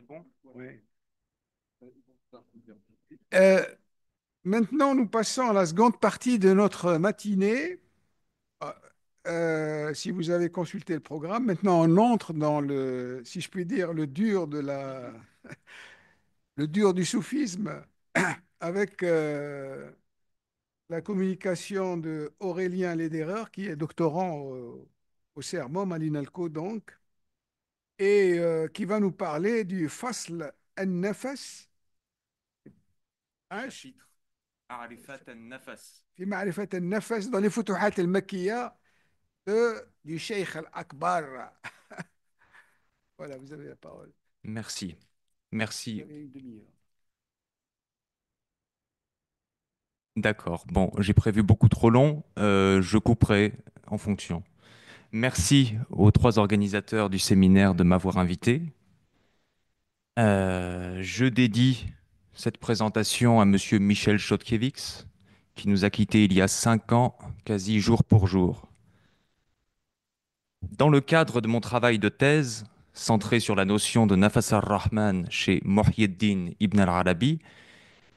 bon? Oui. Euh, Maintenant, nous passons à la seconde partie de notre matinée. Euh, si vous avez consulté le programme, maintenant on entre dans le, si je puis dire, le dur du soufisme avec la communication de Aurélien Lederer, qui est doctorant au CERMOM à l'INALCO donc, et qui va nous parler du Fasl al-Nafas, hein, Chapitre Arifat al-Nafas. في معرفة النفس dans les فتوحات المكية du Cheikh Al-Akbar. Voilà, vous avez la parole. Merci. Vous Merci. avez une demi-heure. D'accord. Bon, j'ai prévu beaucoup trop long. Je couperai en fonction. Merci aux trois organisateurs du séminaire de m'avoir invité. Je dédie cette présentation à Monsieur Michel Chodkiewicz, qui nous a quittés il y a 5 ans, quasi jour pour jour. Dans le cadre de mon travail de thèse, centré sur la notion de Nafas ar-Rahman chez Muhyiddin Ibn al-Arabi,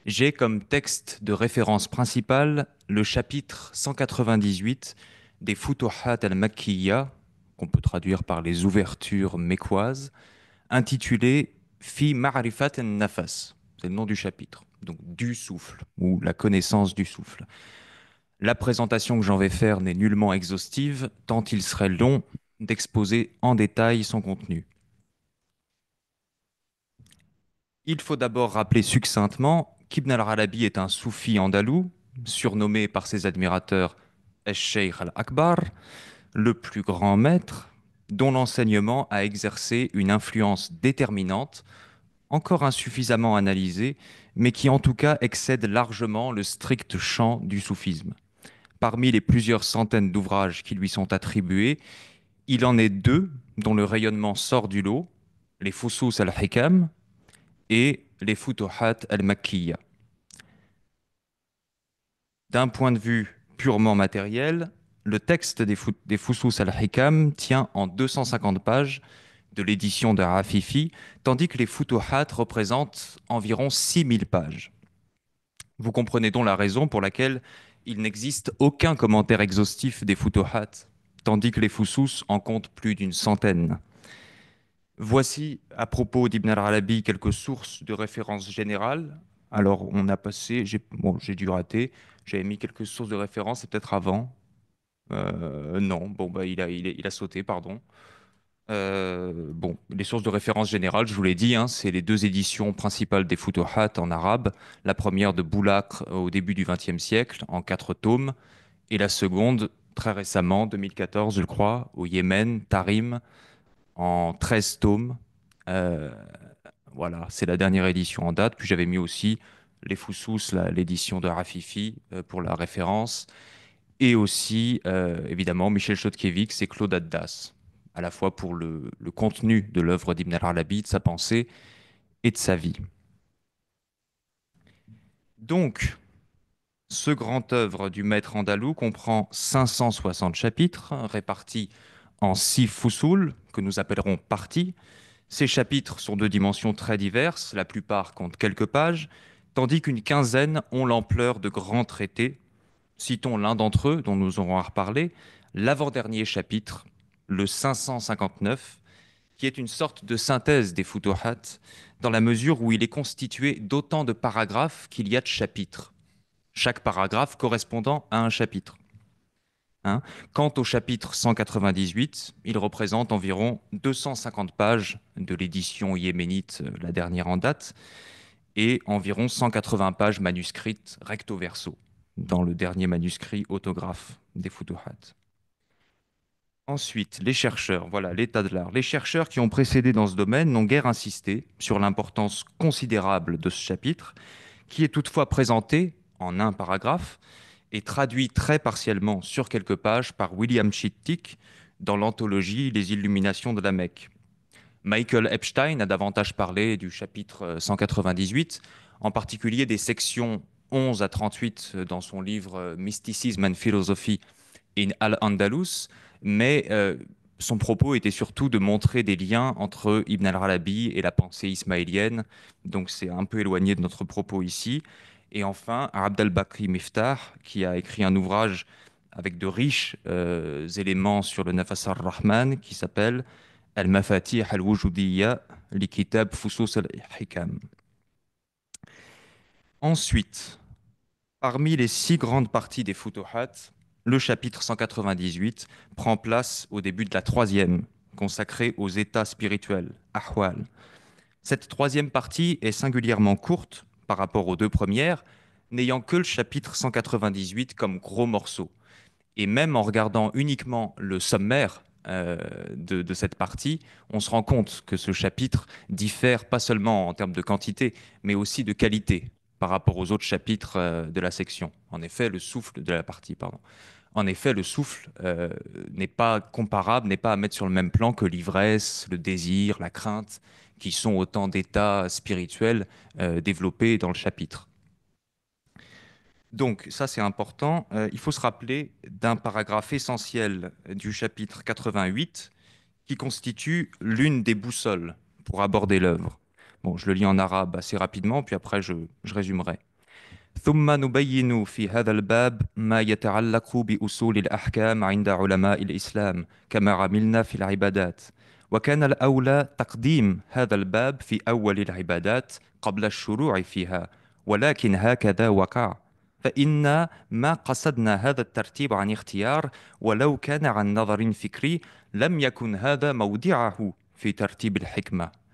j'ai comme texte de référence principal le chapitre 198 des Futuhat al-Makkiyya, qu'on peut traduire par les ouvertures mécoises, intitulé Fi Ma'rifat al-Nafas. C'est le nom du chapitre, donc du souffle, ou la connaissance du souffle. La présentation que j'en vais faire n'est nullement exhaustive, tant il serait long d'exposer en détail son contenu. Il faut d'abord rappeler succinctement qu'Ibn al-Arabi est un soufi andalou, surnommé par ses admirateurs Al-Sheikh al-Akbar, le plus grand maître, dont l'enseignement a exercé une influence déterminante, encore insuffisamment analysée, mais qui en tout cas excède largement le strict champ du soufisme. Parmi les plusieurs centaines d'ouvrages qui lui sont attribués, il en est deux dont le rayonnement sort du lot, les Fusus al-Hikam et les Futuhat al-Makkiyya. D'un point de vue purement matériel, le texte des Fusus al-Hikam tient en 250 pages de l'édition de Rafifi, tandis que les Futuhat représentent environ 6000 pages. Vous comprenez donc la raison pour laquelle il n'existe aucun commentaire exhaustif des Futuhat, tandis que les Fusus en comptent plus d'une centaine. Voici, à propos d'Ibn al-Arabi, quelques sources de référence générales. Alors, on a passé, j'ai dû rater, j'avais mis quelques sources de référence, c'est peut-être avant. Non, bon, bah, il a sauté, pardon. Bon, les sources de référence générales, je vous l'ai dit, hein, c'est les deux éditions principales des Futuhat en arabe. La première de Boulakr au début du XXe siècle, en 4 tomes, et la seconde, très récemment, 2014, je le crois, au Yémen, Tarim, en 13 tomes. Euh, voilà, c'est la dernière édition en date. Puis j'avais mis aussi les Foussous, l'édition de Rafifi, pour la référence. Et aussi, évidemment, Michel Chodkiewicz et Claude Addas, à la fois pour le contenu de l'œuvre d'Ibn al-Arabi, de sa pensée et de sa vie. Donc, ce grand œuvre du maître andalou comprend 560 chapitres répartis en 6 fusul, que nous appellerons parties. Ces chapitres sont de dimensions très diverses, la plupart comptent quelques pages, tandis qu'une quinzaine ont l'ampleur de grands traités. Citons l'un d'entre eux, dont nous aurons à reparler, l'avant-dernier chapitre, le 559, qui est une sorte de synthèse des Futuhat, dans la mesure où il est constitué d'autant de paragraphes qu'il y a de chapitres, chaque paragraphe correspondant à un chapitre. Hein. Quant au chapitre 198, il représente environ 250 pages de l'édition yéménite, la dernière en date, et environ 180 pages manuscrites recto verso, dans le dernier manuscrit autographe des Futuhat. Ensuite, les chercheurs, voilà l'état de l'art. Les chercheurs qui ont précédé dans ce domaine n'ont guère insisté sur l'importance considérable de ce chapitre, qui est toutefois présenté en un paragraphe et traduit très partiellement sur quelques pages par William Chittick dans l'anthologie Les Illuminations de la Mecque. Michael Epstein a davantage parlé du chapitre 198, en particulier des sections 11 à 38 dans son livre Mysticism and Philosophy in Al-Andalus, mais son propos était surtout de montrer des liens entre Ibn al-Arabi et la pensée ismaélienne, donc c'est un peu éloigné de notre propos ici. Et enfin, Abd al-Bakri Miftah, qui a écrit un ouvrage avec de riches éléments sur le Nafas ar-Rahman, qui s'appelle Al-Mafatih al-Wujudiyya li Kitab Fusus al-Hikam. Ensuite, parmi les 6 grandes parties des Futuhat, le chapitre 198 prend place au début de la troisième, consacrée aux états spirituels, Ahwal. Cette troisième partie est singulièrement courte par rapport aux 2 premières, n'ayant que le chapitre 198 comme gros morceau. Et même en regardant uniquement le sommaire de cette partie, on se rend compte que ce chapitre diffère pas seulement en termes de quantité, mais aussi de qualité par rapport aux autres chapitres de la section. En effet, le souffle de la partie, pardon. En effet, le souffle n'est pas comparable, n'est pas à mettre sur le même plan que l'ivresse, le désir, la crainte, qui sont autant d'états spirituels développés dans le chapitre. Donc, ça c'est important. Il faut se rappeler d'un paragraphe essentiel du chapitre 88 qui constitue l'une des boussoles pour aborder l'œuvre. Bon, je le lis en arabe assez rapidement, puis après je résumerai. ثم نبين في هذا الباب ما يتعلق بأصول الأحكام عند علماء الإسلام كما عملنا في العبادات وكان الأولى تقديم هذا الباب في أول العبادات قبل الشروع فيها ولكن هكذا وقع فإن ما قصدنا هذا الترتيب عن اختيار ولو كان عن نظر فكري لم يكن هذا موضعه في ترتيب الحكمة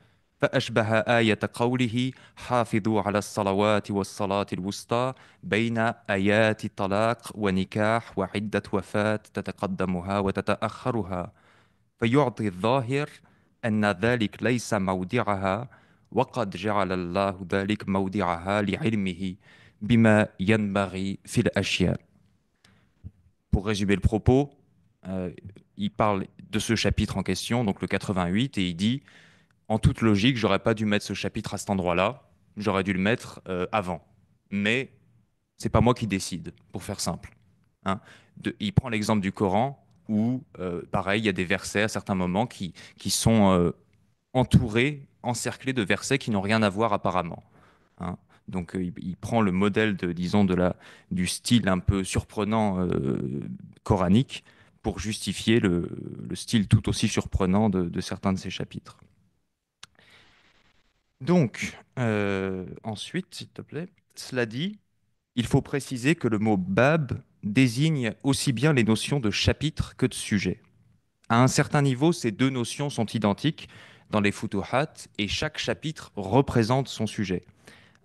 فأشبه آية قوله حافظوا على الصلوات والصلاة الوسطى بين آيات طلاق ونكاح وعدة وفاة تتقدمها وتتأخرها فيعطي الظاهر أن ذلك ليس موضعها وقد جعل الله ذلك موضعها لعلمه بما ينبغي في الأشياء. Pour résumer le propos, il parle de ce chapitre en question, donc le 88, et il dit en toute logique, j'aurais pas dû mettre ce chapitre à cet endroit-là. J'aurais dû le mettre avant. Mais c'est pas moi qui décide, pour faire simple. Hein. Il prend l'exemple du Coran où, pareil, il y a des versets à certains moments qui sont entourés, encerclés de versets qui n'ont rien à voir apparemment. Hein. Donc, il prend le modèle disons, du style un peu surprenant coranique pour justifier le style tout aussi surprenant de certains de ces chapitres. Donc, ensuite, s'il te plaît, cela dit, il faut préciser que le mot bab désigne aussi bien les notions de chapitre que de sujet. À un certain niveau, ces 2 notions sont identiques dans les futuhat et chaque chapitre représente son sujet.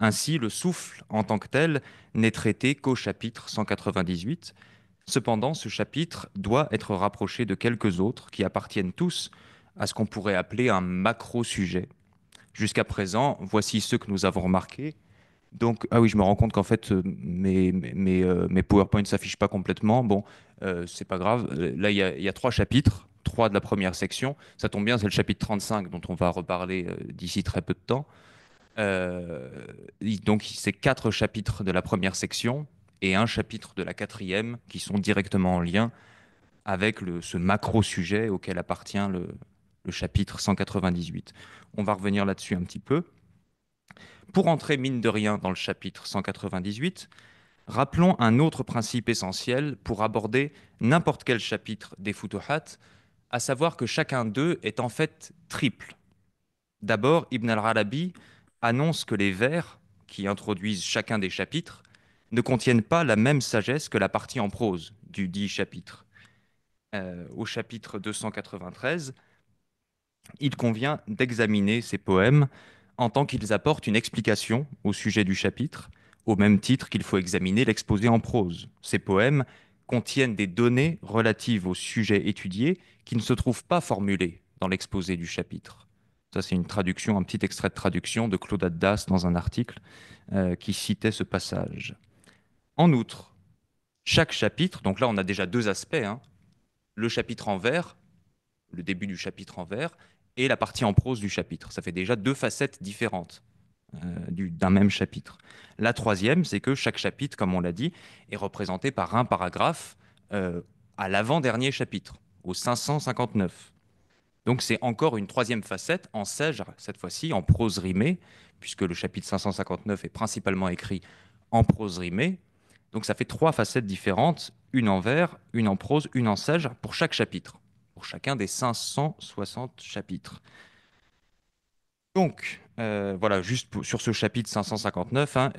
Ainsi, le souffle en tant que tel n'est traité qu'au chapitre 198. Cependant, ce chapitre doit être rapproché de quelques autres qui appartiennent tous à ce qu'on pourrait appeler un macro-sujet. Jusqu'à présent, voici ceux que nous avons remarqués. Donc, ah oui, je me rends compte qu'en fait, mes PowerPoint ne s'affichent pas complètement. Bon, c'est pas grave. Là, il y a 3 chapitres, 3 de la première section. Ça tombe bien, c'est le chapitre 35 dont on va reparler d'ici très peu de temps. Euh, donc, c'est 4 chapitres de la première section et un chapitre de la quatrième qui sont directement en lien avec ce macro-sujet auquel appartient le chapitre 198. On va revenir là-dessus un petit peu. Pour entrer mine de rien dans le chapitre 198, rappelons un autre principe essentiel pour aborder n'importe quel chapitre des Futuhat, à savoir que chacun d'eux est en fait triple. D'abord, Ibn al-Arabi annonce que les vers qui introduisent chacun des chapitres ne contiennent pas la même sagesse que la partie en prose du dit chapitre. Au chapitre 293, il convient d'examiner ces poèmes en tant qu'ils apportent une explication au sujet du chapitre, au même titre qu'il faut examiner l'exposé en prose. Ces poèmes contiennent des données relatives au sujet étudié qui ne se trouvent pas formulées dans l'exposé du chapitre. Ça, c'est une traduction, un petit extrait de traduction de Claude Addas dans un article qui citait ce passage. En outre, chaque chapitre, donc là on a déjà 2 aspects, hein, le chapitre en vers, le début du chapitre en vers, et la partie en prose du chapitre. Ça fait déjà 2 facettes différentes d'un même chapitre. La troisième, c'est que chaque chapitre, comme on l'a dit, est représenté par un paragraphe à l'avant-dernier chapitre, au 559. Donc c'est encore une troisième facette en sèche, cette fois-ci en prose rimée, puisque le chapitre 559 est principalement écrit en prose rimée. Donc ça fait trois facettes différentes, une en vers, une en prose, une en sèche, pour chaque chapitre, pour chacun des 560 chapitres. Donc, voilà, juste sur ce chapitre 559, hein,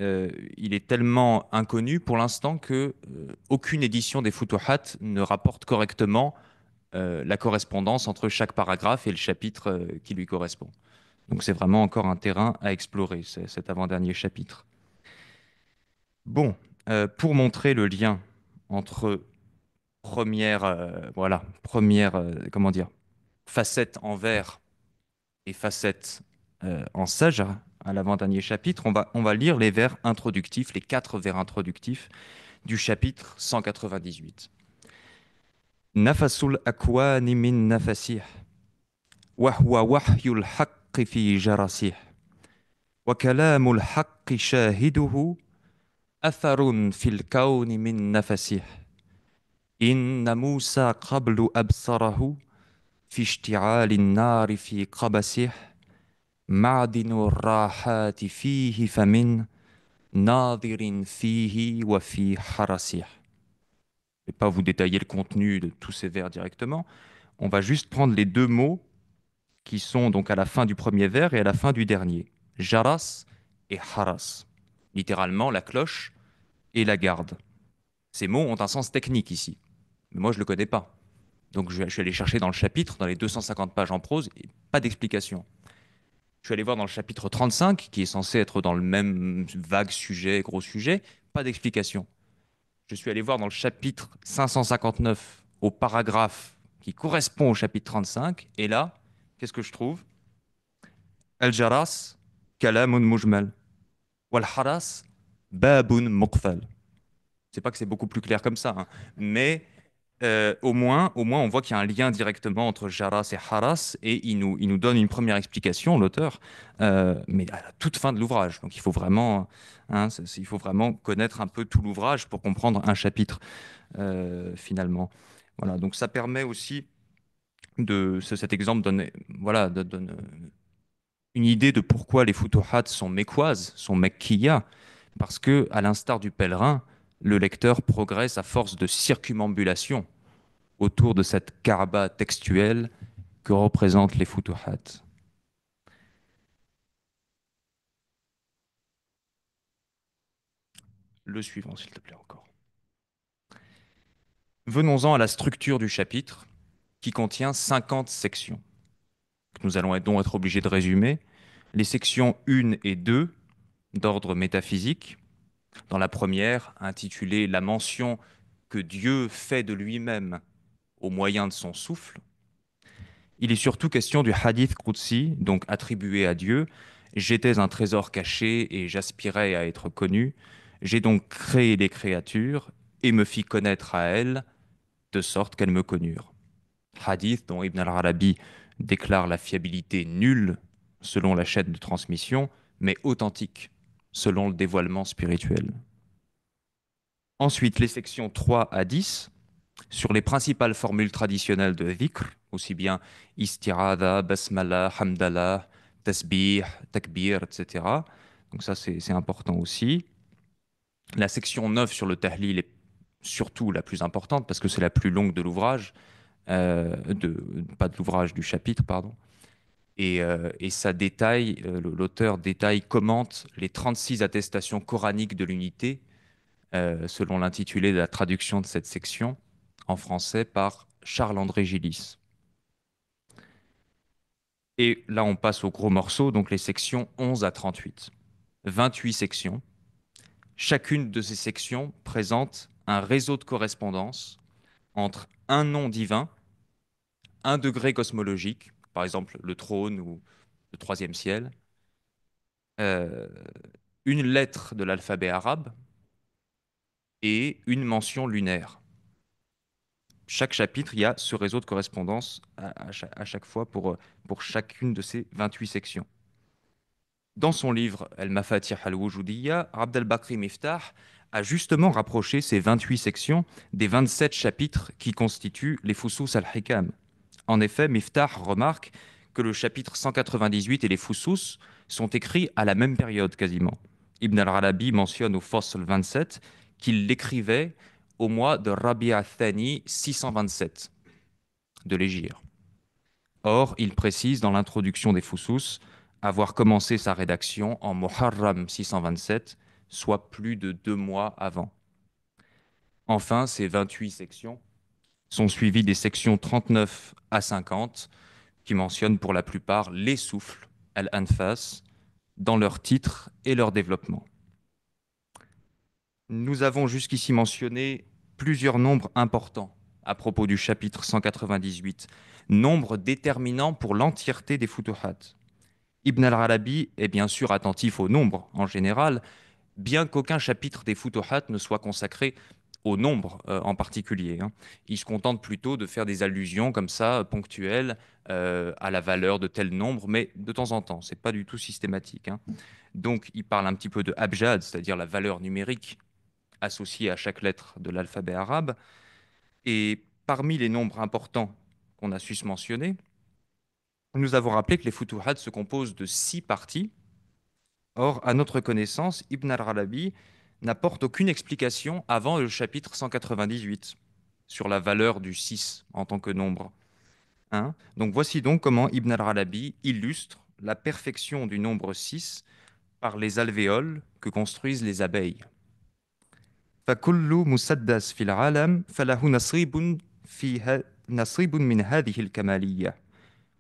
il est tellement inconnu pour l'instant que aucune édition des Futuhat ne rapporte correctement la correspondance entre chaque paragraphe et le chapitre qui lui correspond. Donc c'est vraiment encore un terrain à explorer, cet avant-dernier chapitre. Bon, pour montrer le lien entre comment dire, facette en vers et facette en sage, à l'avant-dernier chapitre, on va lire les vers introductifs, les quatre vers introductifs du chapitre 198. Nafasul akwani min nafasih, wahwa wahyul haqqi fi jarasih, wa kalamul haqqi shahiduhu, atharun fil kawni min nafasih. Inna Musa qablu absarahu, fi ishti'ali nari fi qabasih, ma'dinu rahati fihi famin, nadirin fihi wa fi harasih. Je ne vais pas vous détailler le contenu de tous ces vers directement. On va juste prendre les deux mots qui sont donc à la fin du premier vers et à la fin du dernier. Jaras et haras. Littéralement, la cloche et la garde. Ces mots ont un sens technique ici. Mais moi, je ne le connais pas. Donc, je suis allé chercher dans le chapitre, dans les 250 pages en prose, et pas d'explication. Je suis allé voir dans le chapitre 35, qui est censé être dans le même vague sujet, gros sujet, pas d'explication. Je suis allé voir dans le chapitre 559, au paragraphe qui correspond au chapitre 35, et là, qu'est-ce que je trouve? Al-Jaras, kalamun mujmal. Wal-Haras, babun muqfal. C'est pas que c'est beaucoup plus clair comme ça, hein, mais au moins, on voit qu'il y a un lien directement entre Jaras et Haras, et il nous donne une première explication, l'auteur, mais à la toute fin de l'ouvrage. Donc il faut vraiment, hein, il faut vraiment connaître un peu tout l'ouvrage pour comprendre un chapitre, finalement. Voilà, donc ça permet aussi cet exemple donne, voilà, donne une idée de pourquoi les Futuhat sont mécoises, sont mekkiyas, parce que, à l'instar du pèlerin, le lecteur progresse à force de circumambulation autour de cette Kaaba textuelle que représentent les Futuhat. Le suivant, s'il te plaît, encore. Venons-en à la structure du chapitre, qui contient 50 sections, que nous allons donc être obligés de résumer. Les sections 1 et 2, d'ordre métaphysique. Dans la première, intitulée La mention que Dieu fait de lui-même au moyen de son souffle, il est surtout question du hadith Qudsi, donc attribué à Dieu. J'étais un trésor caché et j'aspirais à être connu. J'ai donc créé les créatures et me fis connaître à elles, de sorte qu'elles me connurent. Hadith dont Ibn al-Arabi déclare la fiabilité nulle selon la chaîne de transmission, mais authentique selon le dévoilement spirituel. Ensuite, les sections 3 à 10 sur les principales formules traditionnelles de dhikr, aussi bien isti'adha, basmala, hamdallah, tasbih, takbir, etc. Donc ça, c'est important aussi. La section 9 sur le tahlil est surtout la plus importante parce que c'est la plus longue de l'ouvrage, pas de l'ouvrage, du chapitre, pardon. Et ça détaille, l'auteur détaille, commente les 36 attestations coraniques de l'unité, selon l'intitulé de la traduction de cette section en français par Charles-André Gillis. Et là, on passe au gros morceau, donc les sections 11 à 38. 28 sections. Chacune de ces sections présente un réseau de correspondance entre un nom divin, un degré cosmologique, par exemple le trône ou le troisième ciel, euh, une lettre de l'alphabet arabe et une mention lunaire. Chaque chapitre, il y a ce réseau de correspondance à chaque fois pour chacune de ces 28 sections. Dans son livre El Mafatih al-Wujudiyya, Abd al-Bakri Miftah a justement rapproché ces 28 sections des 27 chapitres qui constituent les Fusus al-Hikam. En effet, Miftah remarque que le chapitre 198 et les Fusus sont écrits à la même période quasiment. Ibn al-Arabi mentionne au Fasl 27 qu'il l'écrivait au mois de Rabi'a Thani 627 de l'Hégire. Or, il précise dans l'introduction des Fusus avoir commencé sa rédaction en Muharram 627, soit plus de 2 mois avant. Enfin, ces 28 sections sont suivies des sections 39 à 50 qui mentionnent pour la plupart les souffles, al-anfas, dans leur titre et leur développement. Nous avons jusqu'ici mentionné plusieurs nombres importants à propos du chapitre 198, nombres déterminants pour l'entièreté des Futuhat. Ibn al-Arabi est bien sûr attentif aux nombres en général, bien qu'aucun chapitre des Futuhat ne soit consacré au nombre en particulier, hein. Il se contente plutôt de faire des allusions comme ça, ponctuelles, à la valeur de tel nombre, mais de temps en temps, c'est pas du tout systématique, hein. Donc il parle un petit peu de abjad, c'est-à-dire la valeur numérique associée à chaque lettre de l'alphabet arabe. Et parmi les nombres importants qu'on a su se mentionner, nous avons rappelé que les Futuhat se composent de 6 parties. Or, à notre connaissance, Ibn al-Arabi n'apporte aucune explication avant le chapitre 198 sur la valeur du 6 en tant que nombre, hein. Donc voici donc comment Ibn al-Arabi illustre la perfection du nombre 6 par les alvéoles que construisent les abeilles. فكل مسدس في العالم فله نصيب من هذه الكمالية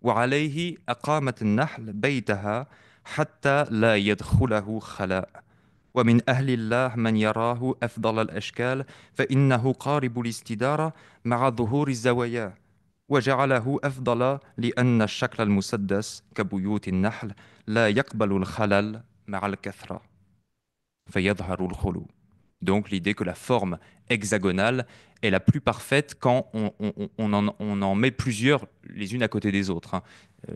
وعليه أقامت النحل بيتها حتى لا يدخله خلاء ومن أهل الله من يراه أفضل الأشكال فإنه قارب الاستدارة مع ظهور الزوايا وجعله أفضل لأن الشكل المسدس كبيوت النحل لا يقبل الخلل مع الكثرة فيظهر الخلو. Donc l'idée que la forme hexagonale est la plus parfaite quand on en met plusieurs les unes à côté des autres, hein.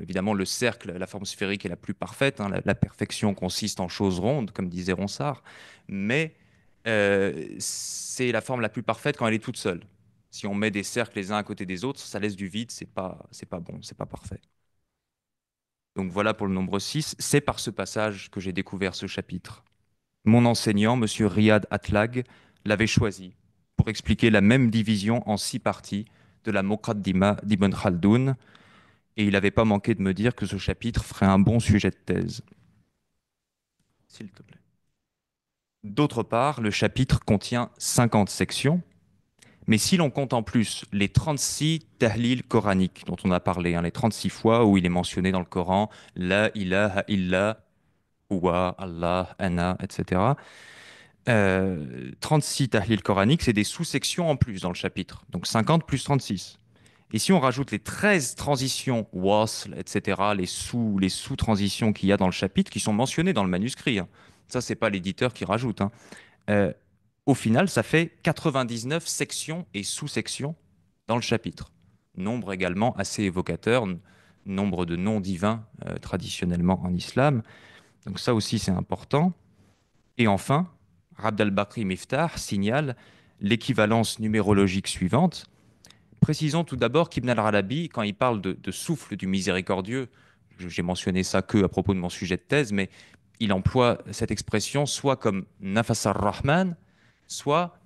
Évidemment, le cercle, la forme sphérique est la plus parfaite, hein. La perfection consiste en choses rondes, comme disait Ronsard, mais c'est la forme la plus parfaite quand elle est toute seule. Si on met des cercles les uns à côté des autres, ça laisse du vide, c'est pas bon, c'est pas parfait. Donc voilà pour le nombre 6. C'est par ce passage que j'ai découvert ce chapitre. Mon enseignant, M. Riyad Atlag, l'avait choisi pour expliquer la même division en 6 parties de la Muqaddima d'Ibn Khaldoun, et il n'avait pas manqué de me dire que ce chapitre ferait un bon sujet de thèse. S'il te plaît. D'autre part, le chapitre contient 50 sections, mais si l'on compte en plus les 36 tahlil coraniques dont on a parlé, hein, les 36 fois où il est mentionné dans le Coran, La ilaha illa, Huwa, Allah, Ana, etc. 36 tahlil coraniques, c'est des sous-sections en plus dans le chapitre. Donc 50 plus 36. Et si on rajoute les 13 transitions, wasl, etc., les sous-transitions qu'il y a dans le chapitre, qui sont mentionnées dans le manuscrit, hein. Ça, c'est pas l'éditeur qui rajoute, hein. Euh, Au final, ça fait 99 sections et sous-sections dans le chapitre. Nombre également assez évocateur, nombre de noms divins traditionnellement en islam. Donc ça aussi, c'est important. Et enfin, Abd al-Bakri Miftah signale l'équivalence numérologique suivante. Précisons tout d'abord qu'Ibn al-Arabi, quand il parle de souffle du miséricordieux, j'ai mentionné ça que à propos de mon sujet de thèse, mais il emploie cette expression soit comme nafas ar-Rahman, soit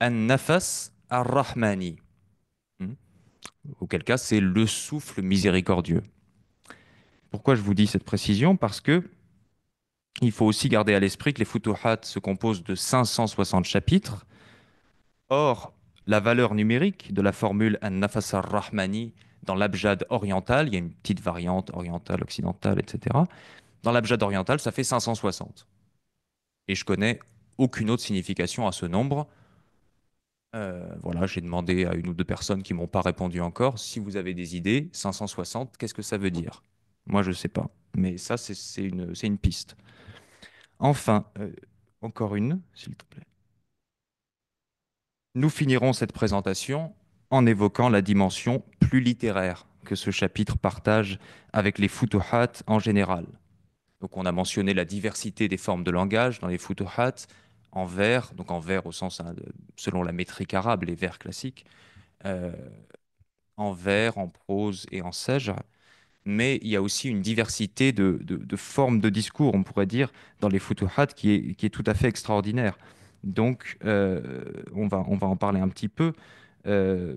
an-nafas ar-Rahmani. Hmm. Auquel cas, c'est le souffle miséricordieux. Pourquoi je vous dis cette précision? Parce que il faut aussi garder à l'esprit que les Futuhat se composent de 560 chapitres. Or, la valeur numérique de la formule An-Nafas ar-Rahmani dans l'abjad oriental, il y a une petite variante orientale, occidentale, etc. Dans l'abjad oriental, ça fait 560. Et je connais aucune autre signification à ce nombre. Voilà, j'ai demandé à une ou deux personnes qui m'ont pas répondu encore. Si vous avez des idées, 560, qu'est-ce que ça veut dire? Moi, je ne sais pas. Mais ça, c'est une piste. Enfin, encore une, s'il te plaît. Nous finirons cette présentation en évoquant la dimension plus littéraire que ce chapitre partage avec les Futuhat en général. Donc on a mentionné la diversité des formes de langage dans les Futuhat, en vers, donc en vers au sens, selon la métrique arabe, les vers classiques, euh, en vers, en prose et en sèche. Mais il y a aussi une diversité de formes de discours, on pourrait dire, dans les Futuhat qui est tout à fait extraordinaire. Donc, on va en parler un petit peu. Euh,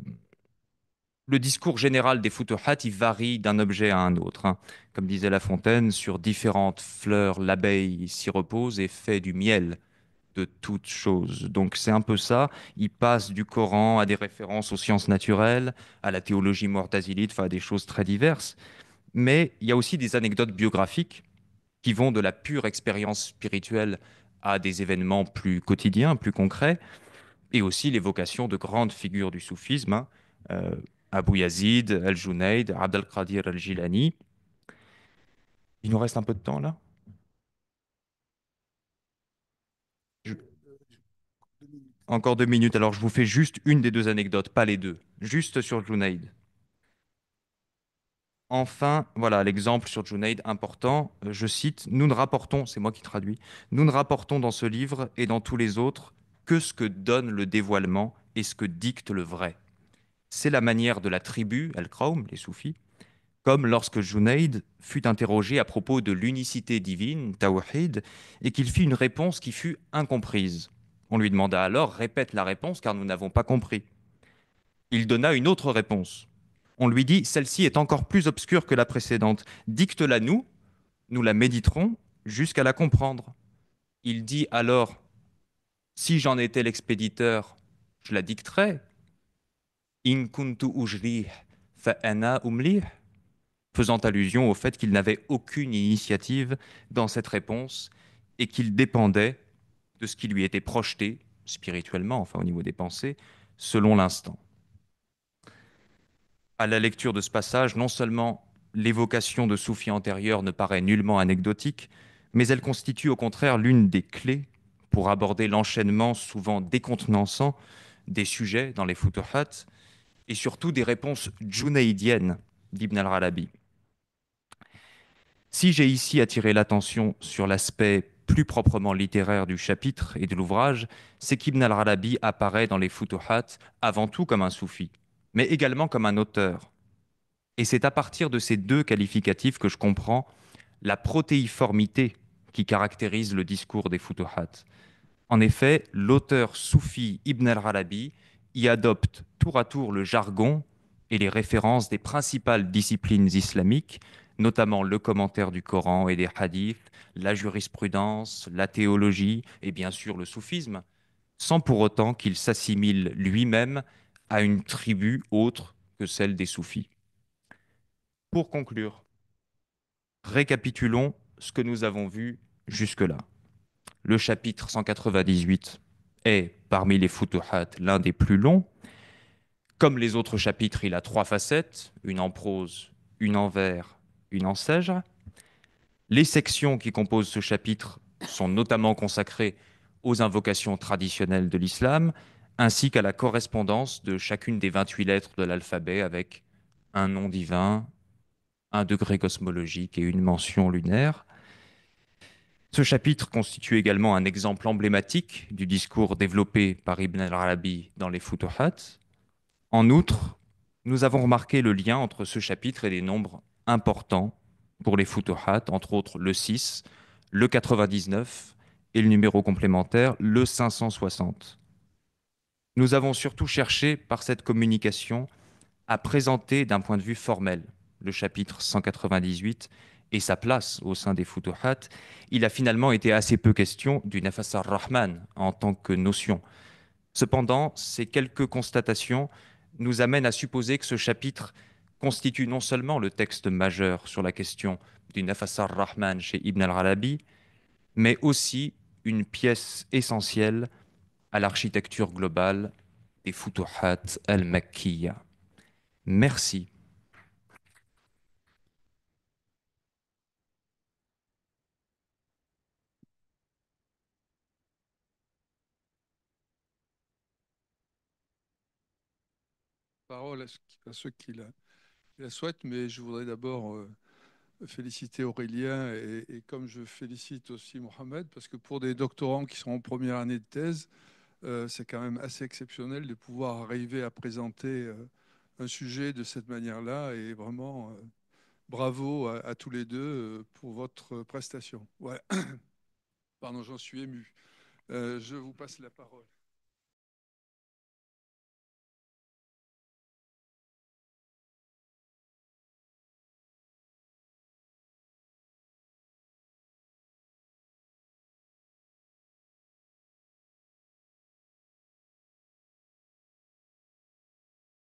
le discours général des Futuhat, il varie d'un objet à un autre, hein. Comme disait La Fontaine, sur différentes fleurs, l'abeille s'y repose et fait du miel de toutes choses. Donc c'est un peu ça. Il passe du Coran à des références aux sciences naturelles, à la théologie mu'tazilite, enfin à des choses très diverses. Mais il y a aussi des anecdotes biographiques qui vont de la pure expérience spirituelle à des événements plus quotidiens, plus concrets, et aussi l'évocation de grandes figures du soufisme, hein, euh, Abu Yazid, Al-Junayd, Abd al-Qadir al-Jilani. Il nous reste un peu de temps là. Je- Euh, 2 minutes. Encore 2 minutes, alors je vous fais juste une des deux anecdotes, pas les deux, juste sur Junayd. Enfin, voilà l'exemple sur Junayd important. Je cite, nous ne rapportons, c'est moi qui traduis, nous ne rapportons dans ce livre et dans tous les autres que ce que donne le dévoilement et ce que dicte le vrai. C'est la manière de la tribu, Al-Qawm, les soufis, comme lorsque Junayd fut interrogé à propos de l'unicité divine, Tawhid, et qu'il fit une réponse qui fut incomprise. On lui demanda alors, répète la réponse car nous n'avons pas compris. Il donna une autre réponse. On lui dit, celle-ci est encore plus obscure que la précédente. Dicte-la nous, nous la méditerons jusqu'à la comprendre. Il dit alors, si j'en étais l'expéditeur, je la dicterais. In kuntu ujrih fa ana umlih, faisant allusion au fait qu'il n'avait aucune initiative dans cette réponse et qu'il dépendait de ce qui lui était projeté spirituellement, enfin au niveau des pensées, selon l'instant. À la lecture de ce passage, non seulement l'évocation de soufis antérieurs ne paraît nullement anecdotique, mais elle constitue au contraire l'une des clés pour aborder l'enchaînement souvent décontenançant des sujets dans les Futuhat et surtout des réponses junaïdiennes d'Ibn al-Arabi. Si j'ai ici attiré l'attention sur l'aspect plus proprement littéraire du chapitre et de l'ouvrage, c'est qu'Ibn al-Arabi apparaît dans les Futuhat avant tout comme un soufi, mais également comme un auteur. Et c'est à partir de ces deux qualificatifs que je comprends la protéiformité qui caractérise le discours des Futuhat. En effet, l'auteur soufi Ibn al-Arabi y adopte tour à tour le jargon et les références des principales disciplines islamiques, notamment le commentaire du Coran et des hadiths, la jurisprudence, la théologie et bien sûr le soufisme, sans pour autant qu'il s'assimile lui-même à une tribu autre que celle des soufis. Pour conclure, récapitulons ce que nous avons vu jusque-là. Le chapitre 198 est, parmi les Futuhat, l'un des plus longs. Comme les autres chapitres, il a trois facettes, une en prose, une en vers, une en sège. Les sections qui composent ce chapitre sont notamment consacrées aux invocations traditionnelles de l'islam, ainsi qu'à la correspondance de chacune des 28 lettres de l'alphabet avec un nom divin, un degré cosmologique et une mention lunaire. Ce chapitre constitue également un exemple emblématique du discours développé par Ibn al-Arabi dans les Futuhat. En outre, nous avons remarqué le lien entre ce chapitre et des nombres importants pour les Futuhat, entre autres le 6, le 99 et le numéro complémentaire, le 560. Nous avons surtout cherché par cette communication à présenter d'un point de vue formel le chapitre 198 et sa place au sein des Futuhat. Il a finalement été assez peu question du Nafas ar-Rahman en tant que notion. Cependant, ces quelques constatations nous amènent à supposer que ce chapitre constitue non seulement le texte majeur sur la question du Nafas ar-Rahman chez Ibn al-Arabi, mais aussi une pièce essentielle à l'architecture globale des Futuhat al-Makkiyya. Merci. Parole à ceux qui la souhaitent, mais je voudrais d'abord féliciter Aurélien et comme je félicite aussi Mohamed, parce que pour des doctorants qui sont en première année de thèse, c'est quand même assez exceptionnel de pouvoir arriver à présenter un sujet de cette manière-là et vraiment bravo à tous les deux pour votre prestation. Ouais. Pardon, j'en suis ému. Je vous passe la parole.